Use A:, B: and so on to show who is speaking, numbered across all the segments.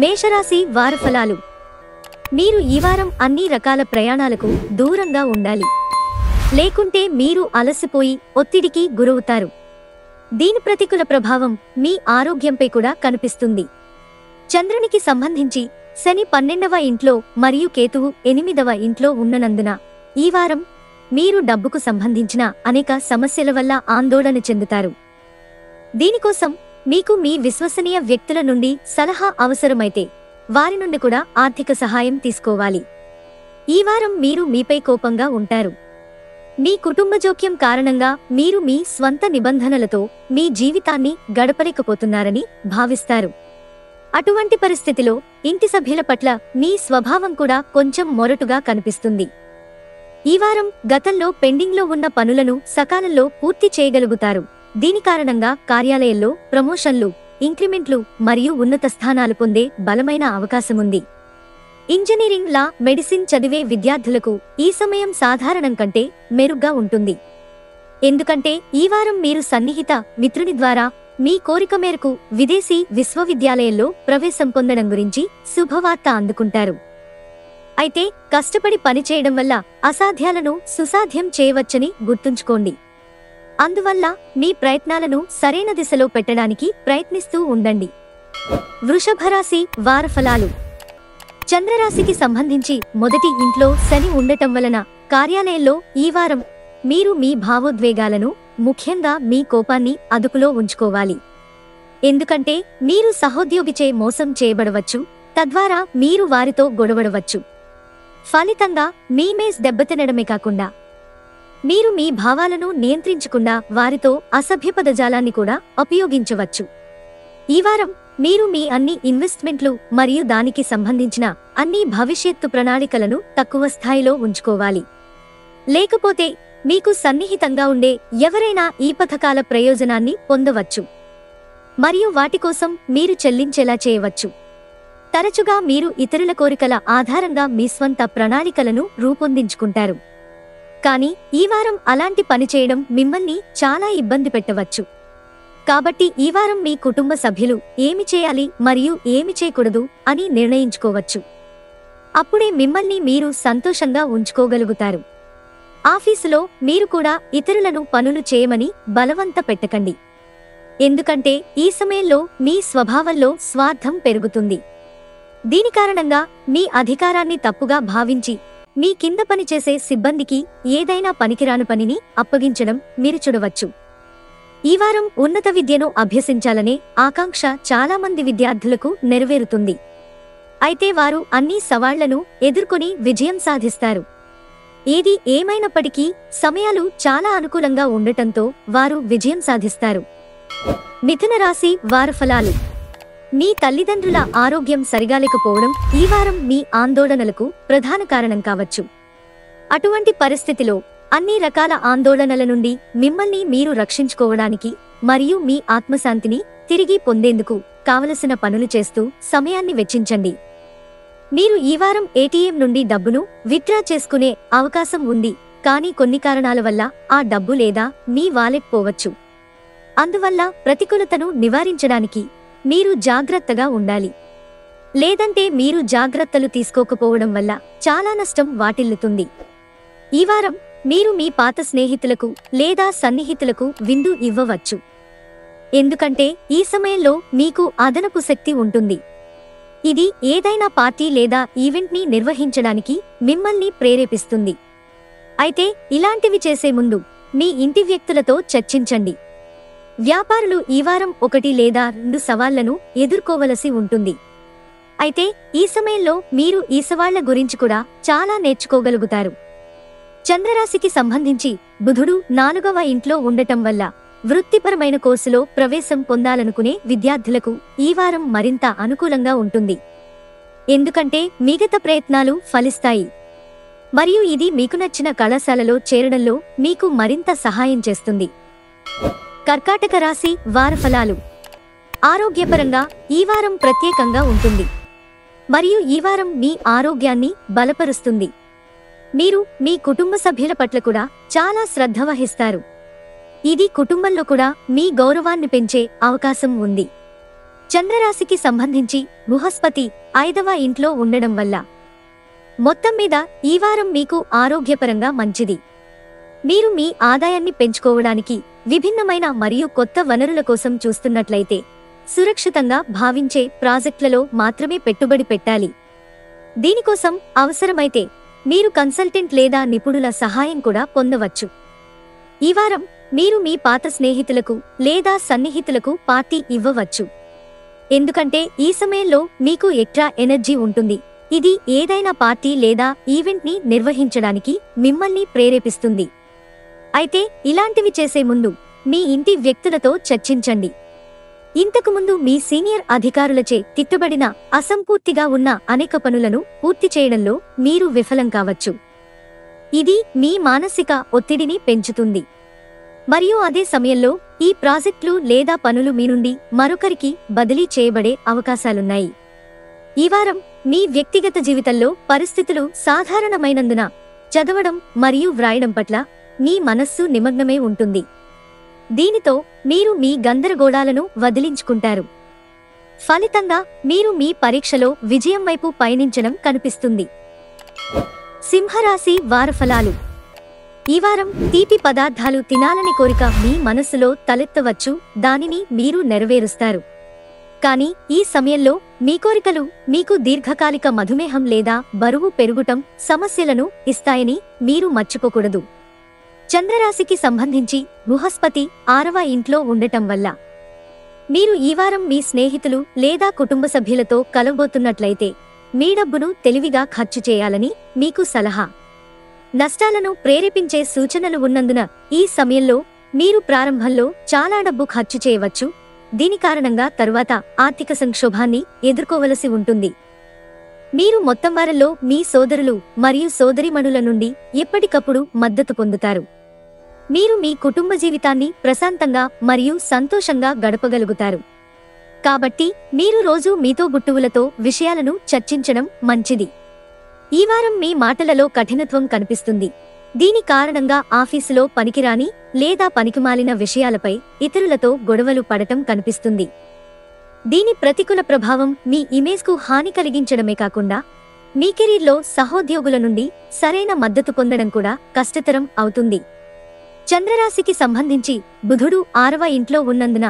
A: మేషరాశి వార ఫలాలు. మీరు ఈ వారం అన్ని రకాల ప్రయాణాలకు దూరంగా ఉండాలి. లేకుంటే మీరు అలసిపోయి ఒత్తిడికి గురవుతారు. దీని ప్రతికూల ప్రభావం మీ ఆరోగ్యంపై కూడా కనిపిస్తుంది. చంద్రునికి సంబంధించి శని 12వ ఇంట్లో మరియు కేతువు 8వ ఇంట్లో ఉన్ననందున ఈ వారం మీరు డబ్బుకు సంబంధించిన అనేక సమస్యల వల్ల ఆందోళన చెందుతారు. దీనికోసం మీకు మీ విశ్వసనీయ వ్యక్తుల నుండి సలహా అవసరమైతే వారి నుండి కూడా ఆర్థిక సహాయం తీసుకోవాలి. ఈ వారం మీరు మీపై కోపంగా ఉంటారు. మీ కుటుంబ జోక్యం కారణంగా మీరు మీ స్వంత నిబంధనలతో మీ జీవితాన్ని గడపలేకపోతున్నారని భావిస్తారు. అటువంటి పరిస్థితిలో ఇంటి సభ్యుల పట్ల మీ స్వభావం కూడా కొంచెం మొరటుగా కనిపిస్తుంది. ఈ వారం గతంలో పెండింగ్లో ఉన్న పనులను సకాలంలో పూర్తి చేయగలుగుతారు. దీని కారణంగా కార్యాలయంలో ప్రమోషన్లు, ఇంక్రిమెంట్లు మరియు ఉన్నత స్థానాలు పొందే బలమైన అవకాశముంది. ఇంజనీరింగ్, లా, మెడిసిన్ చదివే విద్యార్థులకు ఈ సమయం సాధారణం కంటే మెరుగ్గా ఉంటుంది. ఎందుకంటే ఈ వారం మీరు సన్నిహిత మిత్రుని ద్వారా మీ కోరిక మేరకు విదేశీ విశ్వవిద్యాలయంలో ప్రవేశం పొందడం గురించి శుభవార్త అందుకుంటారు. అయితే కష్టపడి పనిచేయడం వల్ల అసాధ్యాలను సుసాధ్యం చేయవచ్చని గుర్తుంచుకోండి. అందువల్ల మీ ప్రయత్నాలను సరైన దిశలో పెట్టడానికి ప్రయత్నిస్తూ ఉండండి. వృషభరాశి వార ఫలాలు. చంద్రరాశికి సంబంధించి మొదటి ఇంట్లో శని ఉండటం వలన కార్యాలయంలో ఈ వారం మీరు మీ భావోద్వేగాలను, ముఖ్యంగా మీ కోపాన్ని అదుపులో ఉంచుకోవాలి. ఎందుకంటే మీరు సహోద్యోగిచే మోసం చేయబడవచ్చు, తద్వారా మీరు వారితో గొడవడవచ్చు. ఫలితంగా మీ ఇమేజ్ దెబ్బతినడమే కాకుండా మీరు మీ భావాలను నియంత్రించకుండా వారితో అసభ్య పదజాలాన్ని కూడా ఉపయోగించవచ్చు. ఈ వారం మీరు మీ అన్ని ఇన్వెస్ట్మెంట్లు మరియు దానికి సంబంధించిన అన్ని భవిష్యత్తు ప్రణాళికలను తక్కువ స్థాయిలో ఉంచుకోవాలి. లేకపోతే మీకు సన్నిహితంగా ఉండే ఎవరైనా ఈ పథకాల ప్రయోజనాన్ని పొందవచ్చు మరియు వాటి కోసం మీరు చెల్లించేలా చేయవచ్చు. తరచుగా మీరు ఇతరుల కోరికల ఆధారంగా మీ స్వంత ప్రణాళికలను రూపొందించుకుంటారు. కానీ ఈ వారం అలాంటి పని చేయడం మిమ్మల్ని చాలా ఇబ్బంది పెట్టవచ్చు. కాబట్టి ఈ వారం మీ కుటుంబ సభ్యులు ఏమి చేయాలి మరియు ఏమి చేయకూడదు అని నిర్ణయించుకోవచ్చు. అప్పుడే మిమ్మల్ని మీరు సంతోషంగా ఉంచుకోగలుగుతారు. ఆఫీసులో మీరు కూడా ఇతరులను పనులు చేయమని బలవంత పెట్టకండి. ఎందుకంటే ఈ సమయంలో మీ స్వభావంలో స్వార్థం పెరుగుతుంది. దీని కారణంగా మీ అధికారాన్ని తప్పుగా భావించి మీ కింద పనిచేసే సిబ్బందికి ఏదైనా పనికిరాని పనిని అప్పగించడం మీరు చూడవచ్చు. ఈ వారం ఉన్నత విద్యను అభ్యసించాలనే ఆకాంక్ష చాలా మంది విద్యార్థులకు నెరవేరుతుంది. అయితే వారు అన్ని సవాళ్లను ఎదుర్కొని విజయం సాధిస్తారు. ఏది ఏమైనప్పటికీ సమయాలు చాలా అనుకూలంగా ఉండటంతో వారు విజయం సాధిస్తారు. మిథున రాశి వార ఫలాలు. మీ తల్లిదండ్రుల ఆరోగ్యం సరిగా లేకపోవడం ఈ వారం మీ ఆందోళనలకు ప్రధాన కారణం కావచ్చు. అటువంటి పరిస్థితిలో అన్ని రకాల ఆందోళనల నుండి మిమ్మల్ని మీరు రక్షించుకోవడానికి మరియు మీ ఆత్మశాంతిని తిరిగి పొందేందుకు కావలసిన పనులు చేస్తూ సమయాన్ని వెచ్చించండి. మీరు ఈ వారం ఏటీఎం నుండి డబ్బును విత్డ్రా చేసుకునే అవకాశం ఉంది, కానీ కొన్ని కారణాల వల్ల ఆ డబ్బు లేదా మీ వాలెట్ పోవచ్చు. అందువల్ల ప్రతికూలతను నివారించడానికి మీరు జాగ్రత్తగా ఉండాలి. లేదంటే మీరు జాగ్రత్తలు తీసుకోకపోవడం వల్ల చాలా నష్టం వాటిల్లుతుంది. ఈ వారం మీరు మీ పాత స్నేహితులకు లేదా సన్నిహితులకు విందు ఇవ్వవచ్చు. ఎందుకంటే ఈ సమయంలో మీకు అదనపు శక్తి ఉంటుంది. ఇది ఏదైనా పార్టీ లేదా ఈవెంట్ని నిర్వహించడానికి మిమ్మల్ని ప్రేరేపిస్తుంది. అయితే ఇలాంటివి చేసే ముందు మీ ఇంటి వ్యక్తులతో చర్చించండి. వ్యాపారులు ఈ వారం 1 లేదా 2 సవాళ్లను ఎదుర్కోవలసి ఉంటుంది. అయితే ఈ సమయంలో మీరు ఈ సవాళ్ల గురించి కూడా చాలా నేర్చుకోగలుగుతారు. చంద్రరాశికి సంబంధించి బుధుడు 4వ ఇంట్లో ఉండటం వల్ల వృత్తిపరమైన కోర్సులో ప్రవేశం పొందాలనుకునే విద్యార్థులకు ఈ వారం మరింత అనుకూలంగా ఉంటుంది. ఎందుకంటే మిగతా ప్రయత్నాలు ఫలిస్తాయి మరియు ఇది మీకు నచ్చిన కళాశాలలో చేరడంలో మీకు మరింత సహాయం చేస్తుంది. కర్కాటక రాశి వార ఫలాలు. ఆరోగ్యపరంగా ఈ వారం ప్రత్యేకంగా ఉంటుంది మరియు ఈ వారం మీ ఆరోగ్యాన్ని బలపరుస్తుంది. మీరు మీ కుటుంబ సభ్యుల పట్ల కూడా చాలా శ్రద్ధ వహిస్తారు. ఇది కుటుంబంలో కూడా మీ గౌరవాన్ని పెంచే అవకాశం ఉంది. చంద్రరాశికి సంబంధించి బృహస్పతి 5వ ఇంట్లో ఉండడం వల్ల మొత్తం మీద ఈ వారం మీకు ఆరోగ్యపరంగా మంచిది. మీరు మీ ఆదాయాన్ని పెంచుకోవడానికి విభిన్నమైన మరియు కొత్త వనరుల కోసం చూస్తున్నట్లయితే సురక్షితంగా భావించే ప్రాజెక్టులలో మాత్రమే పెట్టుబడి పెట్టాలి. దీనికోసం అవసరమైతే మీరు కన్సల్టెంట్ లేదా నిపుణుల సహాయం కూడా పొందవచ్చు. ఈ వారం మీరు మీ పాత స్నేహితులకు లేదా సన్నిహితులకు పార్టీ ఇవ్వవచ్చు. ఎందుకంటే ఈ సమయంలో మీకు ఎక్స్ట్రా ఎనర్జీ ఉంటుంది. ఇది ఏదైనా పార్టీ లేదా ఈవెంట్ని నిర్వహించడానికి మిమ్మల్ని ప్రేరేపిస్తుంది. అయితే ఇలాంటివి చేసే ముందు మీ ఇంటి వ్యక్తులతో చర్చించండి. ఇంతకుముందు మీ సీనియర్ అధికారులచే తిట్టుబడిన అసంపూర్తిగా ఉన్న అనేక పనులను పూర్తి చేయడంలో మీరు విఫలం కావచ్చు. ఇది మీ మానసిక ఒత్తిడిని పెంచుతుంది. మరియు అదే సమయంలో ఈ ప్రాజెక్టులు లేదా పనులు మీ నుండి మరొకరికి బదిలీ చేయబడే అవకాశాలున్నాయి. ఈ వారం మీ వ్యక్తిగత జీవితంలో పరిస్థితులు సాధారణమైనందున చదవడం మరియు వ్రాయడం పట్ల మీ మనస్సు నిమగ్నమై ఉంటుంది. దీనితో మీరు మీ గందరగోళాలను వదిలించుకుంటారు. ఫలితంగా మీరు మీ పరీక్షలో విజయం వైపు పయనించడం కనిపిస్తుంది. సింహరాశి వారఫలాలు. ఈ వారం తీపి పదార్థాలు తినాలని కోరిక మీ మనస్సులో తలెత్తవచ్చు. దానిని మీరు నెరవేరుస్తారు. కానీ ఈ సమయంలో మీ కోరికలు మీకు దీర్ఘకాలిక మధుమేహం లేదా బరువు పెరుగుటం సమస్యలను ఇస్తాయని మీరు మర్చిపోకూడదు. చంద్రరాశికి సంబంధించి బృహస్పతి 6వ ఇంట్లో ఉండటం వల్ల మీరు ఈ వారం మీ స్నేహితులు లేదా కుటుంబ సభ్యులతో కలవబోతున్నట్లయితే మీ డబ్బును తెలివిగా ఖర్చు చేయాలని మీకు సలహా. నష్టాలను ప్రేరేపించే సూచనలు ఉన్నందున ఈ సమయంలో మీరు ప్రారంభంలో చాలా డబ్బు ఖర్చు చేయవచ్చు. దీని కారణంగా తరువాత ఆర్థిక సంక్షోభాన్ని ఎదుర్కోవలసి ఉంటుంది. మీరు మొత్తం వారంలో మీ సోదరులు మరియు సోదరీమణుల నుండి ఎప్పటికప్పుడు మద్దతు పొందుతారు. మీరు మీ కుటుంబ జీవితాన్ని ప్రశాంతంగా మరియు సంతోషంగా గడపగలుగుతారు. కాబట్టి మీరు రోజూ మీతో గుట్టువులతో విషయాలను చర్చించడం మంచిది. ఈ వారం మీ మాటలలో కఠినత్వం కనిపిస్తుంది. దీని కారణంగా ఆఫీసులో పనికిరాని లేదా పనికిమాలిన విషయాలపై ఇతరులతో గొడవలు పడటం కనిపిస్తుంది. దీని ప్రతికూల ప్రభావం మీ ఇమేజ్కు హాని కలిగించడమే కాకుండా మీ కెరీర్లో సహోద్యోగుల నుండి సరైన మద్దతు పొందడం కూడా కష్టతరం అవుతుంది. చంద్రరాశికి సంబంధించి బుధుడు 6వ ఇంట్లో ఉన్నందున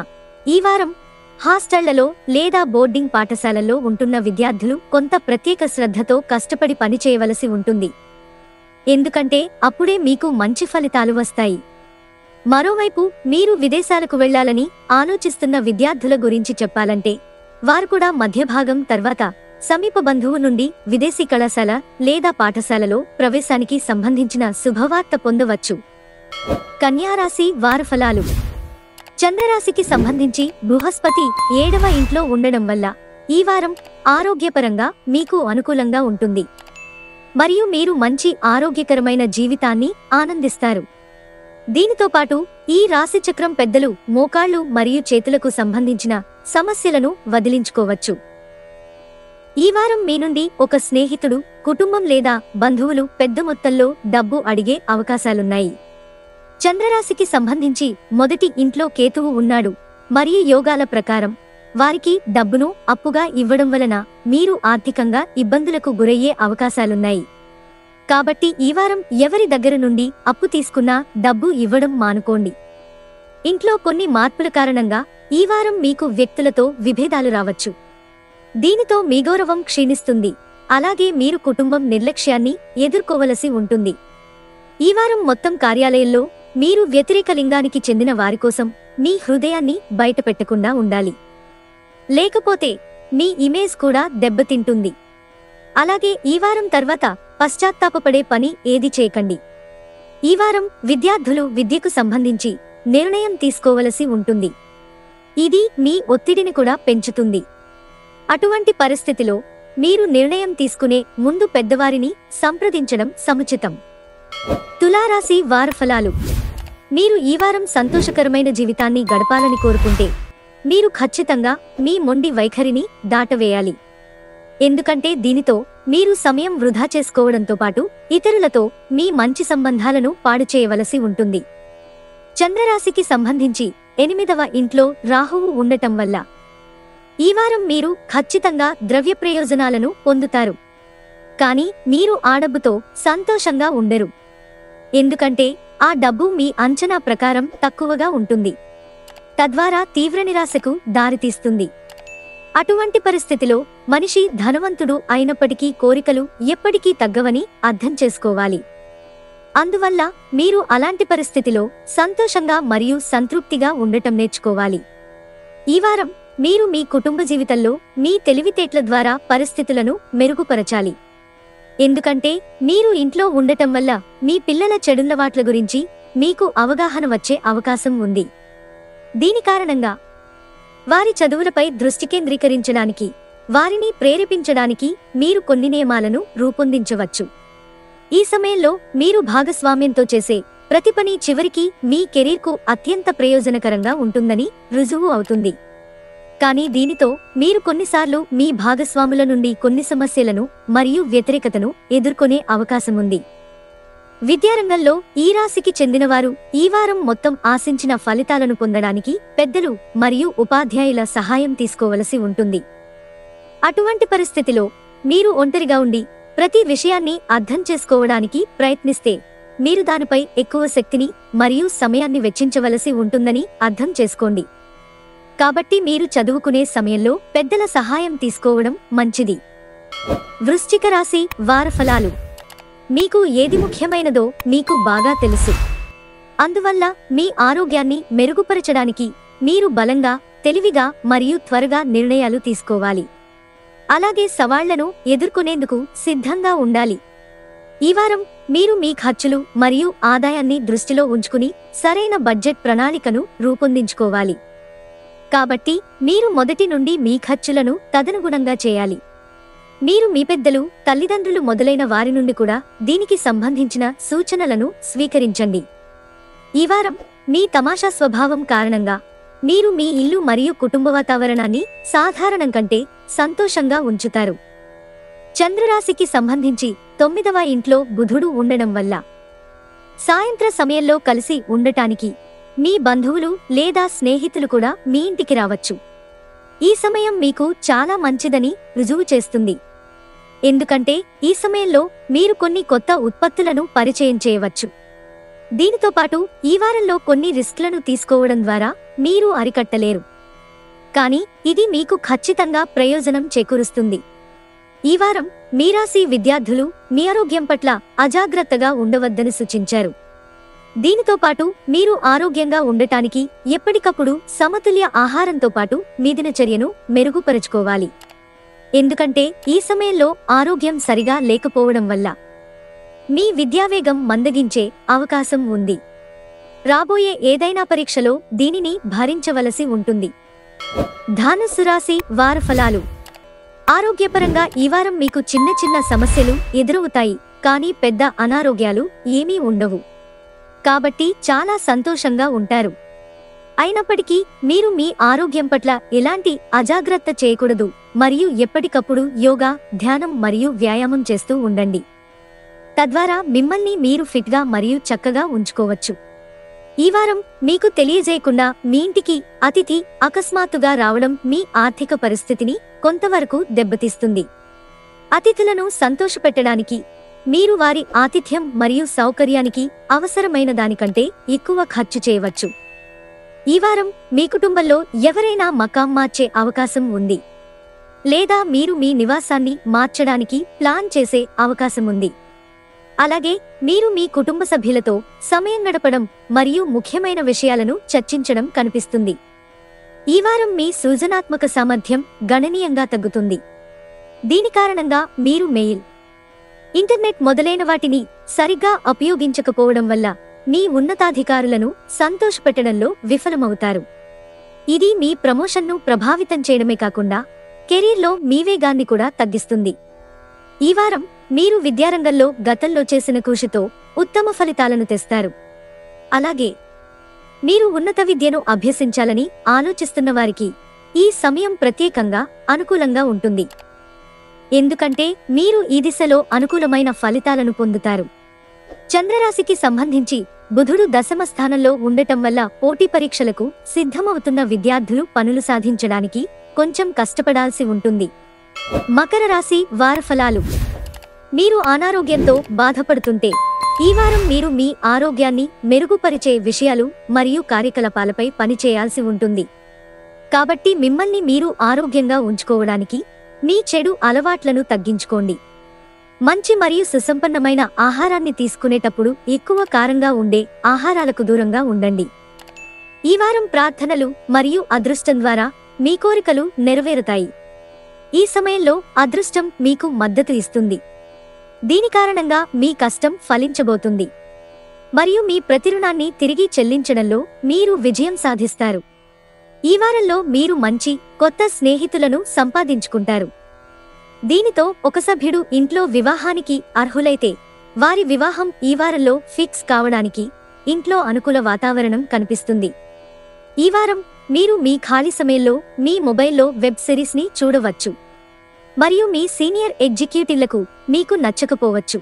A: ఈ వారం హాస్టళ్లలో లేదా బోర్డింగ్ పాఠశాలల్లో ఉంటున్న విద్యార్థులు కొంత ప్రత్యేక శ్రద్ధతో కష్టపడి పనిచేయవలసి ఉంటుంది. ఎందుకంటే అప్పుడే మీకు మంచి ఫలితాలు వస్తాయి. మరోవైపు మీరు విదేశాలకు వెళ్లాలని ఆలోచిస్తున్న విద్యార్థుల గురించి చెప్పాలంటే వారు కూడా మధ్యభాగం తర్వాత సమీప బంధువు నుండి విదేశీ కళాశాల లేదా పాఠశాలలో ప్రవేశానికి సంబంధించిన శుభవార్త పొందవచ్చు. కన్యారాశి వారఫలాలు. చంద్రరాశికి సంబంధించి బృహస్పతి 7వ ఇంట్లో ఉండడం వల్ల ఈ వారం ఆరోగ్యపరంగా మీకు అనుకూలంగా ఉంటుంది. మరియు మీరు మంచి ఆరోగ్యకరమైన జీవితాన్ని ఆనందిస్తారు. దీనితో పాటు ఈ రాశిచక్రం పెద్దలు మోకాళ్లు మరియు చేతులకు సంబంధించిన సమస్యలను వదిలించుకోవచ్చు. ఈ వారం మీ నుండి ఒక స్నేహితుడు, కుటుంబం లేదా బంధువులు పెద్ద మొత్తంలో డబ్బు అడిగే అవకాశాలున్నాయి. చంద్రరాశికి సంబంధించి మొదటి ఇంట్లో కేతువు ఉన్నాడు మరియు యోగాల ప్రకారం వారికి డబ్బును అప్పుగా ఇవ్వడం వలన మీరు ఆర్థికంగా ఇబ్బందులకు గురయ్యే అవకాశాలున్నాయి. కాబట్టి ఈ వారం ఎవరి దగ్గర నుండి అప్పు తీసుకున్నా డబ్బు ఇవ్వడం మానుకోండి. ఇంట్లో కొన్ని మార్పుల కారణంగా ఈ వారం మీకు వ్యక్తులతో విభేదాలు రావచ్చు. దీనితో మీ గౌరవం క్షీణిస్తుంది. అలాగే మీరు కుటుంబం నిర్లక్ష్యాన్ని ఎదుర్కోవలసి ఉంటుంది. ఈ వారం మొత్తం కార్యాలయంలో మీరు వ్యతిరేక లింగానికి చెందిన వారి కోసం మీ హృదయాన్ని బయటపెట్టకుండా ఉండాలి. లేకపోతే మీ ఇమేజ్ కూడా దెబ్బతింటుంది. అలాగే ఈ వారం తర్వాత పశ్చాత్తాపపడే పని ఏది చేయకండి. ఈ వారం విద్యార్థులు విద్యకు సంబంధించి నిర్ణయం తీసుకోవలసి ఉంటుంది. ఇది మీ ఒత్తిడిని కూడా పెంచుతుంది. అటువంటి పరిస్థితిలో మీరు నిర్ణయం తీసుకునే ముందు పెద్దవారిని సంప్రదించడం సముచితం. తులారాశి వారఫలాలు. మీరు ఈ వారం సంతోషకరమైన జీవితాన్ని గడపాలని కోరుకుంటే మీరు ఖచ్చితంగా మీ మొండి వైఖరిని దాటవేయాలి. ఎందుకంటే దీనితో మీరు సమయం వృధా చేసుకోవడంతో పాటు ఇతరులతో మీ మంచి సంబంధాలను పాడు చేయవలసి ఉంటుంది. చంద్రరాశికి సంబంధించి 8వ ఇంట్లో రాహువు ఉండటం వల్ల ఈ వారం మీరు ఖచ్చితంగా ద్రవ్య ప్రయోజనాలను పొందుతారు. కానీ మీరు ఆ డబ్బుతో సంతోషంగా ఉండరు. ఎందుకంటే ఆ డబ్బు మీ అంచనా ప్రకారం తక్కువగా ఉంటుంది. తద్వారా తీవ్ర నిరాశకు దారితీస్తుంది. అటువంటి పరిస్థితిలో మనిషి ధనవంతుడు అయినప్పటికీ కోరికలు ఎప్పటికీ తగ్గవని అర్థం చేసుకోవాలి. అందువల్ల మీరు అలాంటి పరిస్థితిలో సంతోషంగా మరియు సంతృప్తిగా ఉండటం నేర్చుకోవాలి. ఈ వారం మీరు మీ కుటుంబ జీవితంలో మీ తెలివితేటల ద్వారా పరిస్థితులను మెరుగుపరచాలి. ఎందుకంటే మీరు ఇంట్లో ఉండటం వల్ల మీ పిల్లల చెడులవాట్ల గురించి మీకు అవగాహన వచ్చే అవకాశం ఉంది. దీని కారణంగా వారి చదువులపై దృష్టి కేంద్రీకరించడానికి, వారిని ప్రేరేపించడానికి మీరు కొన్ని నియమాలను రూపొందించవచ్చు. ఈ సమయంలో మీరు భాగస్వామ్యంతో చేసే ప్రతి పని చివరికి మీ కెరీర్కు అత్యంత ప్రయోజనకరంగా ఉంటుందని రుజువు అవుతుంది. కానీ దీనితో మీరు కొన్నిసార్లు మీ భాగస్వాముల నుండి కొన్ని సమస్యలను మరియు వ్యతిరేకతను ఎదుర్కొనే అవకాశముంది. విద్యారంగంలో ఈ రాశికి చెందినవారు ఈ వారం మొత్తం ఆశించిన ఫలితాలను పొందడానికి పెద్దలు మరియు ఉపాధ్యాయుల సహాయం తీసుకోవలసి ఉంటుంది. అటువంటి పరిస్థితిలో మీరు ఒంటరిగా ఉండి ప్రతి విషయాన్ని అర్థం చేసుకోవడానికి ప్రయత్నిస్తే మీరు దానిపై ఎక్కువ శక్తిని మరియు సమయాన్ని వెచ్చించవలసి ఉంటుందని అర్థం చేసుకోండి. కాబట్టి మీరు చదువుకునే సమయంలో పెద్దల సహాయం తీసుకోవడం మంచిది. వృశ్చిక రాశి వార ఫలాలు. మీకు ఏది ముఖ్యమైనదో మీకు బాగా తెలుసు. అందువల్ల మీ ఆరోగ్యాన్ని మెరుగుపరచడానికి మీరు బలంగా, తెలివిగా మరియు త్వరగా నిర్ణయాలు తీసుకోవాలి. అలాగే సవాళ్లను ఎదుర్కొనేందుకు సిద్ధంగా ఉండాలి. ఈ వారం మీరు మీ ఖర్చులు మరియు ఆదాయాన్ని దృష్టిలో ఉంచుకుని సరైన బడ్జెట్ ప్రణాళికను రూపొందించుకోవాలి. కాబట్టి మీరు మొదటి నుండి మీ ఖర్చులను తదనుగుణంగా చేయాలి. మీరు మీ పెద్దలు, తల్లిదండ్రులు మొదలైన వారి నుండి కూడా దీనికి సంబంధించిన సూచనలను స్వీకరించండి. ఈ వారం మీ తమాషా స్వభావం కారణంగా మీరు మీ ఇల్లు మరియు కుటుంబ వాతావరణాన్ని సాధారణం కంటే సంతోషంగా ఉంచుతారు. చంద్రరాశికి సంబంధించి 9వ ఇంట్లో బుధుడు ఉండడం వల్ల సాయంత్ర సమయంలో కలిసి ఉండటానికి మీ బంధువులు లేదా స్నేహితులు కూడా మీ ఇంటికి రావచ్చు. ఈ సమయం మీకు చాలా మంచిదని రుజువు చేస్తుంది. ఎందుకంటే ఈ సమయంలో మీరు కొన్ని కొత్త ఉత్పత్తులను పరిచయం చేయవచ్చు. దీనితో పాటు ఈ వారంలో కొన్ని రిస్క్లను తీసుకోవడం ద్వారా మీరు అరికట్టలేరు. కానీ ఇది మీకు ఖచ్చితంగా ప్రయోజనం చేకూరుస్తుంది. ఈ వారం మీ రాశి విద్యార్థులు మీ ఆరోగ్యం పట్ల అజాగ్రత్తగా ఉండవద్దని సూచించారు. దీనితో పాటు మీరు ఆరోగ్యంగా ఉండటానికి ఎప్పటికప్పుడు సమతుల్య ఆహారంతో పాటు మీ దినచర్యను మెరుగుపరుచుకోవాలి. ఎందుకంటే ఈ సమయంలో ఆరోగ్యం సరిగా లేకపోవడం వల్ల మీ విద్యావేగం మందగించే అవకాశం ఉంది. రాబోయే ఏదైనా పరీక్షలో దీనిని భరించవలసి ఉంటుంది. ధనుస్సు రాశి వార ఫలాలు. ఆరోగ్యపరంగా ఈ వారం మీకు చిన్న చిన్న సమస్యలు ఎదురవుతాయి, కానీ పెద్ద అనారోగ్యాలు ఏమీ ఉండవు. కాబట్టి చాలా సంతోషంగా ఉంటారు. అయినప్పటికీ మీరు మీ ఆరోగ్యం పట్ల ఎలాంటి అజాగ్రత్త చేయకూడదు మరియు ఎప్పటికప్పుడు యోగా, ధ్యానం మరియు వ్యాయామం చేస్తూ ఉండండి. తద్వారా మిమ్మల్ని మీరు ఫిట్గా మరియు చక్కగా ఉంచుకోవచ్చు. ఈ వారం మీకు తెలియజేయకుండా మీ ఇంటికి అతిథి అకస్మాత్తుగా రావడం మీ ఆర్థిక పరిస్థితిని కొంతవరకు దెబ్బతీస్తుంది. అతిథులను సంతోషపెట్టడానికి మీరు వారి ఆతిథ్యం మరియు సౌకర్యానికి అవసరమైన దానికంటే ఎక్కువ ఖర్చు చేయవచ్చు. ఈ వారం మీ కుటుంబంలో ఎవరైనా మకాం మార్చే అవకాశం ఉంది, లేదా మీరు మీ నివాసాన్ని మార్చడానికి ప్లాన్ చేసే అవకాశం ఉంది. అలాగే మీరు మీ కుటుంబ సభ్యులతో సమయం గడపడం మరియు ముఖ్యమైన విషయాలను చర్చించడం కనిపిస్తుంది. ఈ వారం మీ సృజనాత్మక సామర్థ్యం గణనీయంగా తగ్గుతుంది. దీని కారణంగా మీరు మెయిల్, ఇంటర్నెట్ మొదలైన వాటిని సరిగ్గా ఉపయోగించకపోవడం వల్ల మీ ఉన్నతాధికారులను సంతోషపెట్టడంలో విఫలమవుతారు. ఇది మీ ప్రమోషన్ను ప్రభావితం చేయడమే కాకుండా కెరీర్లో మీ వేగాన్ని కూడా తగ్గిస్తుంది. ఈ వారం మీరు విద్యారంగంలో గతంలో చేసిన కృషితో ఉత్తమ ఫలితాలను తెస్తారు. అలాగే మీరు ఉన్నత విద్యను అభ్యసించాలని ఆలోచిస్తున్న వారికి ఈ సమయం ప్రత్యేకంగా అనుకూలంగా ఉంటుంది. ఎందుకంటే మీరు ఈ దిశలో అనుకూలమైన ఫలితాలను పొందుతారు. చంద్రరాశికి సంబంధించి బుధుడు దశమ స్థానంలో ఉండటం వల్ల పోటీ పరీక్షలకు సిద్ధమవుతున్న విద్యార్థులు పనులు సాధించడానికి కొంచెం కష్టపడాల్సి ఉంటుంది. మకర రాశి వార ఫలాలు. మీరు అనారోగ్యంతో బాధపడుతుంటే ఈ వారం మీరు మీ ఆరోగ్యాన్ని మెరుగుపరిచే విషయాలు మరియు కార్యకలాపాలపై పనిచేయాల్సి ఉంటుంది. కాబట్టి మిమ్మల్ని మీరు ఆరోగ్యంగా ఉంచుకోవడానికి మీ చెడు అలవాట్లను తగ్గించుకోండి. మంచి మరియు సుసంపన్నమైన ఆహారాన్ని తీసుకునేటప్పుడు ఎక్కువ కారంగా ఉండే ఆహారాలకు దూరంగా ఉండండి. ఈ వారం ప్రార్థనలు మరియు అదృష్టం ద్వారా మీ కోరికలు నెరవేరుతాయి. ఈ సమయంలో అదృష్టం మీకు మద్దతు ఇస్తుంది. దీని కారణంగా మీ కష్టం ఫలించబోతుంది మరియు మీ ప్రతిరుణాన్ని తిరిగి చెల్లించడంలో మీరు విజయం సాధిస్తారు. ఈ వారంలో మీరు మంచి కొత్త స్నేహితులను సంపాదించుకుంటారు. దీనితో ఒక సభ్యుడు ఇంట్లో వివాహానికి అర్హులైతే వారి వివాహం ఈ వారంలో ఫిక్స్ కావడానికి ఇంట్లో అనుకూల వాతావరణం కనిపిస్తుంది. ఈ వారం మీరు మీ ఖాళీ సమయంలో మీ మొబైల్లో వెబ్ సిరీస్ని చూడవచ్చు మరియు మీ సీనియర్ ఎగ్జిక్యూటివ్లకు మీకు నచ్చకపోవచ్చు.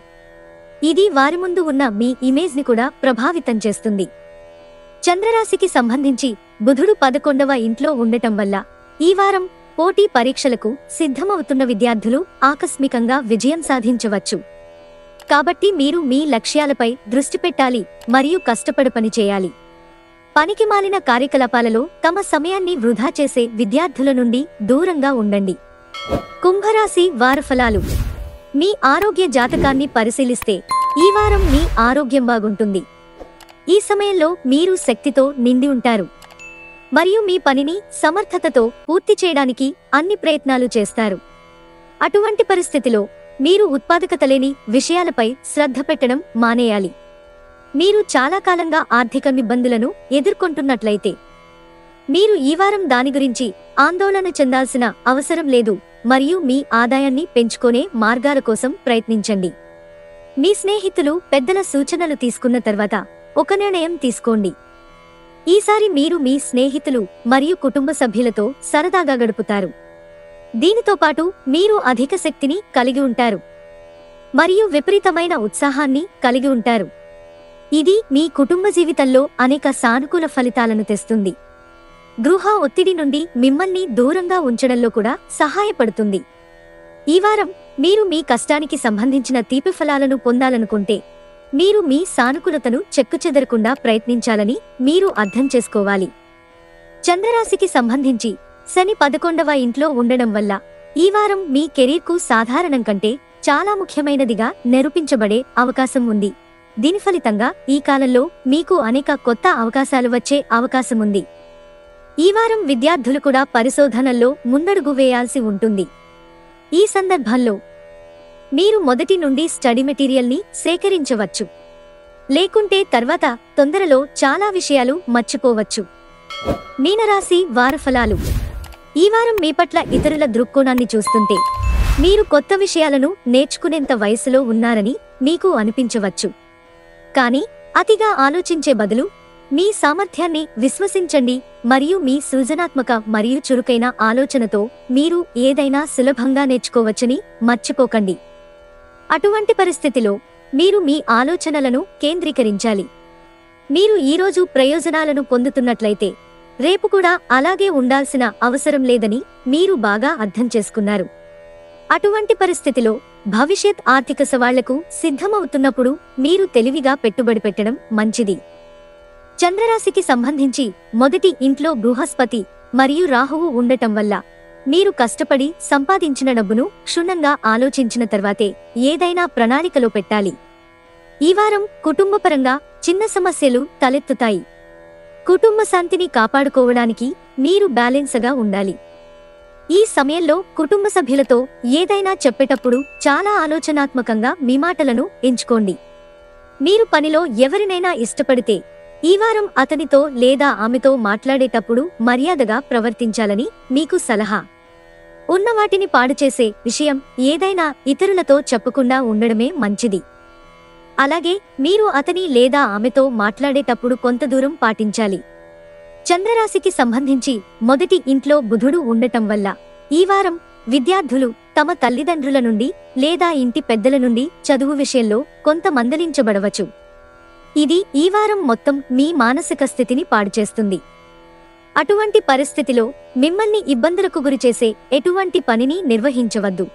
A: ఇది వారి ముందు ఉన్న మీ ఇమేజ్ని కూడా ప్రభావితం చేస్తుంది. చంద్రరాశికి సంబంధించి బుధుడు 11వ ఇంట్లో ఉండటం వల్ల ఈ వారం పోటీ పరీక్షలకు సిద్ధమవుతున్న విద్యార్థులు ఆకస్మికంగా విజయం సాధించవచ్చు. కాబట్టి మీరు మీ లక్ష్యాలపై దృష్టి పెట్టాలి మరియు కష్టపడి పనిచేయాలి. పనికిమాలిన కార్యకలాపాలలో తమ సమయాన్ని వృధా చేసే విద్యార్థుల నుండి దూరంగా ఉండండి. కుంభరాశి వారఫలాలు. మీ ఆరోగ్య జాతకాన్ని పరిశీలిస్తే ఈ వారం మీ ఆరోగ్యం బాగుంటుంది. ఈ సమయంలో మీరు శక్తితో నిండి ఉంటారు మరియు మీ పనిని సమర్థతతో పూర్తి చేయడానికి అన్ని ప్రయత్నాలు చేస్తారు. అటువంటి పరిస్థితిలో మీరు ఉత్పాదకత లేని విషయాలపై శ్రద్ధ పెట్టడం మానేయాలి. మీరు చాలా కాలంగా ఆర్థిక ఇబ్బందులను ఎదుర్కొంటున్నట్లయితే మీరు ఈ వారం దాని గురించి ఆందోళన చెందాల్సిన అవసరం లేదు మరియు మీ ఆదాయాన్ని పెంచుకునే మార్గాల కోసం ప్రయత్నించండి. మీ స్నేహితులు పెద్దల సూచనలు తీసుకున్న తర్వాత ఒక నిర్ణయం తీసుకోండి. ఈసారి మీరు మీ స్నేహితులు మరియు కుటుంబ సభ్యులతో సరదాగా గడుపుతారు. దీనితో పాటు మీరు అధిక శక్తిని కలిగి ఉంటారు మరియు విపరీతమైన ఉత్సాహాన్ని కలిగి ఉంటారు. ఇది మీ కుటుంబ జీవితంలో అనేక సానుకూల ఫలితాలను తెస్తుంది. గృహ ఒత్తిడి నుండి మిమ్మల్ని దూరంగా ఉంచడంలో కూడా సహాయపడుతుంది. ఈ వారం మీరు మీ కష్టానికి సంబంధించిన తీపి ఫలాలను పొందాలనుకుంటే మీరు మీ సానుకూలతను చెక్కుచెదరకుండా ప్రయత్నించాలని మీరు అర్థం చేసుకోవాలి. చంద్రరాశికి సంబంధించి శని 11వ ఇంట్లో ఉండడం వల్ల ఈ వారం మీ కెరీర్కు సాధారణం కంటే చాలా ముఖ్యమైనదిగా నిరూపించబడే అవకాశం ఉంది. దీని ఫలితంగా ఈ కాలంలో మీకు అనేక కొత్త అవకాశాలు వచ్చే అవకాశముంది. ఈ వారం విద్యార్థులు కూడా పరిశోధనల్లో ముందడుగు వేయాల్సి ఉంటుంది. ఈ సందర్భంలో మీరు మొదటి నుండి స్టడీ మెటీరియల్ని సేకరించవచ్చు, లేకుంటే తర్వాత తొందరలో చాలా విషయాలు మర్చిపోవచ్చు. మీనరాశి వారఫలాలు. ఈ వారం మీ పట్ల ఇతరుల దృక్కోణాన్ని చూస్తుంటే మీరు కొత్త విషయాలను నేర్చుకునేంత వయసులో ఉన్నారని మీకు అనిపించవచ్చు. కానీ అతిగా ఆలోచించే బదులు మీ సామర్థ్యాన్ని విశ్వసించండి మరియు మీ సృజనాత్మక మరియు చురుకైన ఆలోచనతో మీరు ఏదైనా సులభంగా నేర్చుకోవచ్చని మర్చిపోకండి. అటువంటి పరిస్థితిలో మీరు మీ ఆలోచనలను కేంద్రీకరించాలి. మీరు ఈరోజు ప్రయోజనాలను పొందుతున్నట్లయితే రేపు కూడా అలాగే ఉండాల్సిన అవసరం లేదని మీరు బాగా అర్థం చేసుకున్నారు. అటువంటి పరిస్థితిలో భవిష్యత్ ఆర్థిక సవాళ్లకు సిద్ధమవుతున్నప్పుడు మీరు తెలివిగా పెట్టుబడి పెట్టడం మంచిది. చంద్రరాశికి సంబంధించి మొదటి ఇంట్లో బృహస్పతి మరియు రాహువు ఉండటం వల్ల మీరు కష్టపడి సంపాదించిన డబ్బును క్షుణ్ణంగా ఆలోచించిన తర్వాతే ఏదైనా ప్రణాళికలో పెట్టాలి. ఈ వారం కుటుంబపరంగా చిన్న సమస్యలు తలెత్తుతాయి. కుటుంబ శాంతిని కాపాడుకోవడానికి మీరు బ్యాలెన్స్గా ఉండాలి. ఈ సమయంలో కుటుంబ సభ్యులతో ఏదైనా చెప్పేటప్పుడు చాలా ఆలోచనాత్మకంగా మీ మాటలను ఎంచుకోండి. మీరు పనిలో ఎవరినైనా ఇష్టపడితే ఈ వారం అతనితో లేదా ఆమెతో మాట్లాడేటప్పుడు మర్యాదగా ప్రవర్తించాలని మీకు సలహా. ఉన్నవాటిని పాడుచేసే విషయం ఏదైనా ఇతరులతో చెప్పకుండా ఉండడమే మంచిది. అలాగే మీరు అతని లేదా ఆమెతో మాట్లాడేటప్పుడు కొంత దూరం పాటించాలి. చంద్రరాశికి సంబంధించి మొదటి ఇంట్లో బుధుడు ఉండటం వల్ల ఈ వారం విద్యార్థులు తమ తల్లిదండ్రుల నుండి లేదా ఇంటి పెద్దల నుండి చదువు విషయంలో కొంత మందలించబడవచ్చు. ఇది ఈ వారం మొత్తం మీ మానసిక స్థితిని పాడుచేస్తుంది. అటువంటి పరిస్థితిలో మిమ్మల్ని ఇబ్బందులకు గురిచేసే ఎటువంటి పనిని నిర్వహించవద్దు.